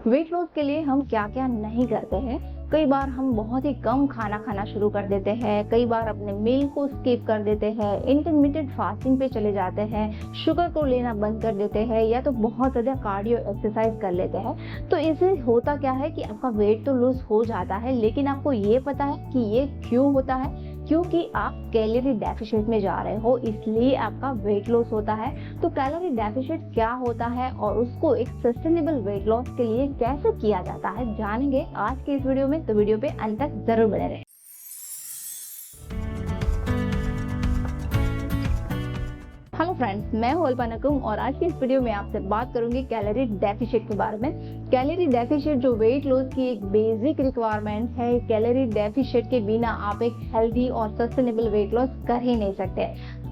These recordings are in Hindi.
वेट लॉस के लिए हम क्या क्या नहीं करते हैं। कई बार हम बहुत ही कम खाना खाना शुरू कर देते हैं, कई बार अपने मील को स्किप कर देते हैं, इंटरमिटेंट फास्टिंग पे चले जाते हैं, शुगर को लेना बंद कर देते हैं या तो बहुत ज़्यादा कार्डियो एक्सरसाइज कर लेते हैं। तो इससे होता क्या है कि आपका वेट तो लूज हो जाता है, लेकिन आपको ये पता है कि ये क्यों होता है? क्योंकि आप कैलोरी डेफिशिएट में जा रहे हो, इसलिए आपका वेट लॉस होता है। तो कैलोरी डेफिशिएट क्या होता है और उसको एक सस्टेनेबल वेट लॉस के लिए कैसे किया जाता है, जानेंगे आज के इस वीडियो में। तो वीडियो पे अंत तक जरूर बने रहें। हेलो फ्रेंड्स, मैं हूं अल्पा नकुम और आज की इस वीडियो में आपसे बात करूंगी कैलोरी डेफिशिएट के बारे में। कैलोरी डेफिशिएट जो वेट लॉस की एक बेसिक रिक्वायरमेंट है। कैलोरी डेफिशिएट के बिना आप एक हेल्दी और सस्टेनेबल वेट लॉस कर ही नहीं सकते।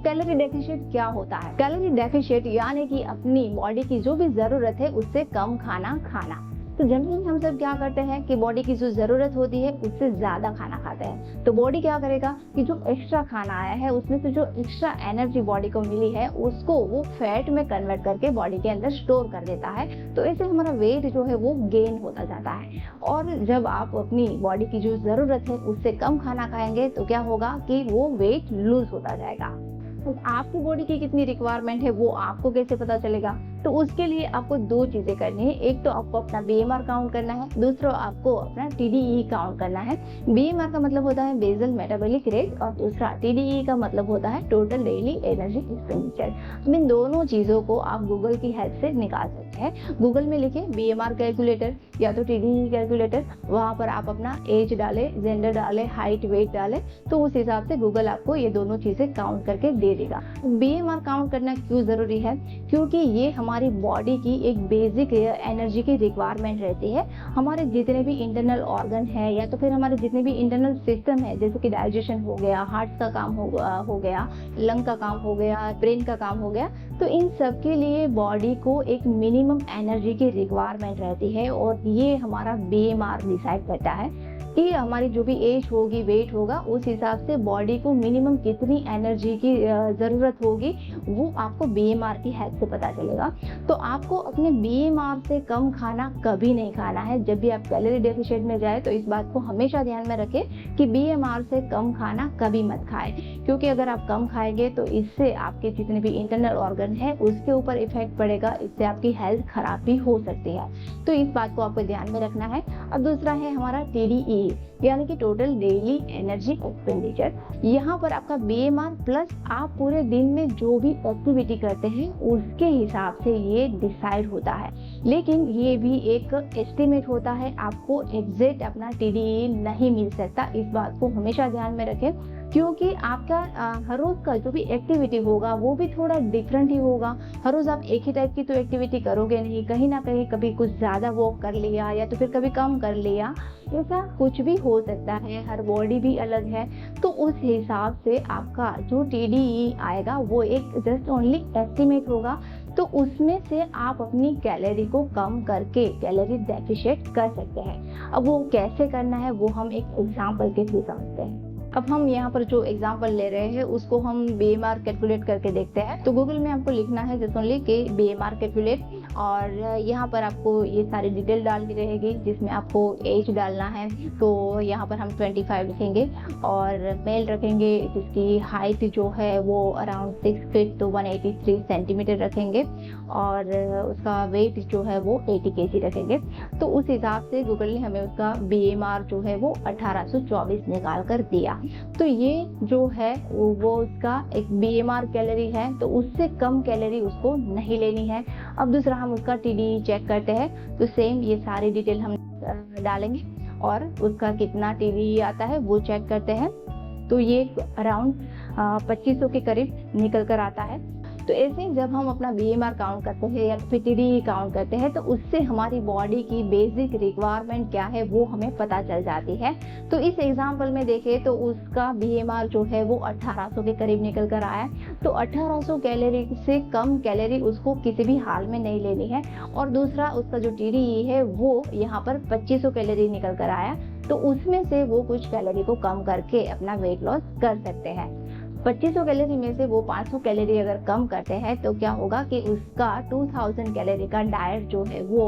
कैलोरी डेफिशिएट क्या होता है? कैलोरी डेफिशिएट यानी कि अपनी बॉडी की जो भी जरूरत है उससे कम खाना खाना। तो जनरली हम सब क्या करते हैं कि बॉडी की जो जरूरत होती है उससे ज्यादा खाना खाते हैं। तो बॉडी क्या करेगा कि जो एक्स्ट्रा खाना आया है उसमें से जो एक्स्ट्रा एनर्जी बॉडी को मिली है उसको वो फैट में कन्वर्ट करके बॉडी के अंदर स्टोर कर देता है। तो ऐसे हमारा वेट जो है वो गेन होता जाता है। और जब आप अपनी बॉडी की जो जरूरत है उससे कम खाना खाएंगे तो क्या होगा कि वो वेट लूज होता जाएगा। तो आपकी बॉडी की कितनी रिक्वायरमेंट है वो आपको कैसे पता चलेगा? तो उसके लिए आपको दो चीजें करनी है। एक तो आपको अपना बीएमआर काउंट करना है, दूसरा आपको अपना टीडीई काउंट करना है। बीएमआर का मतलब होता है बेसल मेटाबॉलिक रेट और दूसरा टीडीई का मतलब होता है टोटल डेली एनर्जी एक्सपेंडिचर। इन दोनों चीजों को आप गूगल की हेल्प से निकाल सकते हैं। गूगल में लिखे बीएमआर कैलकुलेटर या तो टीडीई कैलकुलेटर, वहां पर आप अपना एज डाले, जेंडर डाले, हाइट वेट डाले, तो उस हिसाब से गूगल आपको ये दोनों चीजें काउंट करके दे देगा। बीएमआर काउंट करना क्यों जरूरी है? क्योंकि ये हमारी बॉडी की एक बेसिक एनर्जी की रिक्वायरमेंट रहती है। हमारे जितने भी इंटरनल ऑर्गन है या तो फिर हमारे जितने भी इंटरनल सिस्टम है, जैसे कि डाइजेशन हो गया, हार्ट का काम हो गया, लंग का काम हो गया, ब्रेन का काम हो गया, तो इन सब के लिए बॉडी को एक मिनिमम एनर्जी की रिक्वायरमेंट रहती है। और ये हमारा बीएमआर डिसाइड करता है कि हमारी जो भी एज होगी, वेट होगा, उस हिसाब से बॉडी को मिनिमम कितनी एनर्जी की ज़रूरत होगी वो आपको बीएमआर की हेल्प से पता चलेगा। तो आपको अपने बीएमआर से कम खाना कभी नहीं खाना है। जब भी आप कैलोरी डेफिशिएट में जाए तो इस बात को हमेशा ध्यान में रखें कि बीएमआर से कम खाना कभी मत खाएं, क्योंकि अगर आप कम खाएंगे तो इससे आपके जितने भी इंटरनल ऑर्गन है उसके ऊपर इफेक्ट पड़ेगा, इससे आपकी हेल्थ खराब भी हो सकती है। तो इस बात को आपको ध्यान में रखना है। और दूसरा है हमारा टीडीई यानी कि टोटल डेली एनर्जी एक्सपेंडिचर। यहाँ पर आपका बीएमआर प्लस आप पूरे दिन में जो भी एक्टिविटी करते हैं उसके हिसाब से ये डिसाइड होता है। लेकिन ये भी एक एस्टिमेट होता है, आपको एग्जैक्ट अपना टीडीई नहीं मिल सकता। इस बात को हमेशा ध्यान में रखें, क्योंकि आपका हर रोज का जो भी एक्टिविटी होगा वो भी थोड़ा डिफरेंट ही होगा। हर रोज आप एक ही टाइप की तो एक्टिविटी करोगे नहीं, कहीं ना कहीं कभी कुछ ज्यादा वॉक कर लिया या तो फिर कभी कम कर लिया, ऐसा कुछ भी हो सकता है। हर बॉडी भी अलग है, तो उस हिसाब से आपका जो टीडीई आएगा वो एक जस्ट ओनली एस्टिमेट होगा। तो उसमें से आप अपनी कैलोरी को कम करके कैलोरी डेफिशिएट कर सकते हैं। अब वो कैसे करना है वो हम एक एग्जांपल के थ्रू समझते हैं। अब हम यहाँ पर जो एग्जांपल ले रहे हैं उसको हम बीएमआर कैलकुलेट करके देखते हैं। तो गूगल में आपको लिखना है जस्ट ओनली कि बीएमआर कैलकुलेट, और यहाँ पर आपको ये सारी डिटेल डालनी रहेगी जिसमें आपको एज डालना है। तो यहाँ पर हम 25 लिखेंगे और मेल रखेंगे जिसकी हाइट जो है वो अराउंड 6 फीट तो 183 सेंटीमीटर रखेंगे, और उसका वेट जो है वो 80 kg रखेंगे। तो उस हिसाब से गूगल ने हमें उसका बीएमआर जो है वो 1824 निकाल कर दिया। तो ये जो है वो उसका एक बीएमआर कैलोरी है, तो उससे कम कैलोरी उसको नहीं लेनी है। अब दूसरा हम उसका टीडीई चेक करते हैं। तो सेम ये सारी डिटेल हम डालेंगे और उसका कितना टीडीई आता है वो चेक करते हैं। तो ये अराउंड 2500 के करीब निकल कर आता है। तो ऐसे जब हम अपना बीएमआर काउंट करते हैं या फिर टीडीई काउंट करते हैं तो उससे हमारी बॉडी की बेसिक रिक्वायरमेंट क्या है वो हमें पता चल जाती है। तो इस एग्जांपल में देखें तो उसका बीएमआर जो है वो 1800 के करीब निकल कर आया। तो 1800 कैलोरी से कम कैलोरी उसको किसी भी हाल में नहीं लेनी है। और दूसरा उसका जो टीडीई है वो यहाँ पर 2500 कैलोरी निकल कर आया। तो उसमें से वो कुछ कैलोरी को कम करके अपना वेट लॉस कर सकते हैं। 2500 कैलोरी में से वो 500 कैलोरी अगर कम करते हैं तो क्या होगा कि उसका 2000 कैलोरी का डाइट जो है वो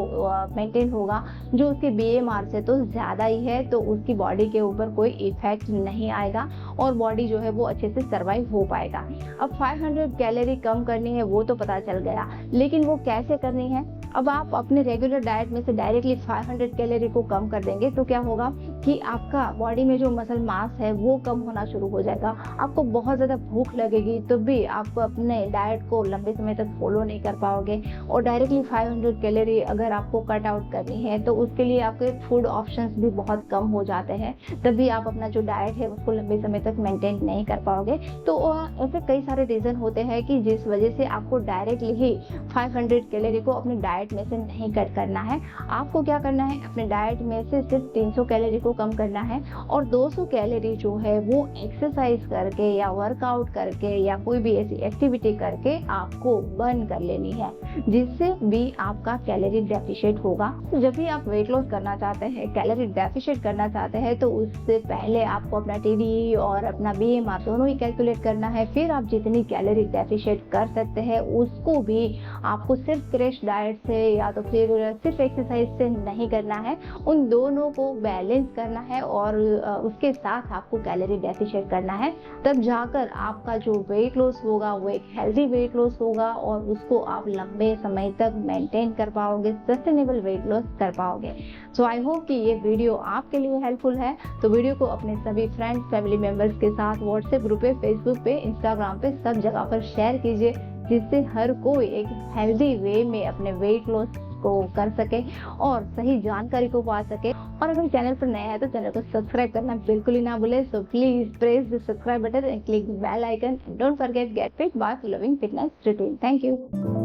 मेंटेन होगा, जो उसके बीएमआर से तो ज़्यादा ही है, तो उसकी बॉडी के ऊपर कोई इफेक्ट नहीं आएगा और बॉडी जो है वो अच्छे से सर्वाइव हो पाएगा। अब 500 कैलोरी कम करनी है वो तो पता चल गया, लेकिन वो कैसे करनी है। अब आप अपने रेगुलर डाइट में से डायरेक्टली 500 कैलोरी को कम कर देंगे तो क्या होगा कि आपका बॉडी में जो मसल मास है वो कम होना शुरू हो जाएगा। आपको बहुत ज़्यादा भूख लगेगी तो भी आप अपने डाइट को लंबे समय तक फॉलो नहीं कर पाओगे, और डायरेक्टली 500 कैलोरी अगर आपको कट आउट करनी है तो उसके लिए आपके फूड ऑप्शंस भी बहुत कम हो जाते हैं, तभी आप अपना जो डाइट है उसको लंबे समय तक मेंटेन नहीं कर पाओगे। तो ऐसे कई सारे रीज़न होते हैं कि जिस वजह से आपको डायरेक्टली ही 500 कैलोरी को अपने डाइट में से नहीं कट करना है। आपको क्या करना है, अपने डाइट में से सिर्फ 300 कैलोरी को कम करना है और 200 कैलोरी जो है वो एक्सरसाइज करके या वर्कआउट करके या कोई भी ऐसी एक्टिविटी करके आपको बर्न कर लेनी है, जिससे भी आपका कैलोरी डेफिशिएट होगा। जब भी आप वेट लॉस करना चाहते हैं, कैलोरी डेफिशिएट करना चाहते हैं, तो उससे पहले आपको अपना टीडी और अपना बीएमआर दोनों ही कैलकुलेट करना है। फिर आप जितनी कैलोरी डेफिशिएट कर सकते हैं उसको भी आपको सिर्फ क्रैश डाइट से या तो फिर सिर्फ एक्सरसाइज से नहीं करना है, उन दोनों को बैलेंस करना है और उसके साथ आपको कैलोरी डेफिशिएट करना है। तब जाकर आपका जो वेट लॉस होगा वो एक हेल्दी वेट लॉस होगा और उसको आप लंबे समय तक मेंटेन कर पाओगे, सस्टेनेबल वेट लॉस कर पाओगे। सो आई होप कि ये वीडियो आपके लिए हेल्पफुल है। तो वीडियो को अपने सभी फ्रेंड्स, फैमिली मेंबर्स के साथ व्हाट्सएप ग्रुप पे, फेसबुक पे, इंस्टाग्राम पे सब जगह पर शेयर कीजिए, जिससे हर कोई एक हेल्दी वे में अपने वेट लॉस को कर सके और सही जानकारी को पा सके। और अगर चैनल पर नया है तो चैनल को सब्सक्राइब करना बिल्कुल ही ना भूले। So please press the subscribe button and click the bell icon. Don't forget get fit by following fitness routine. Thank you.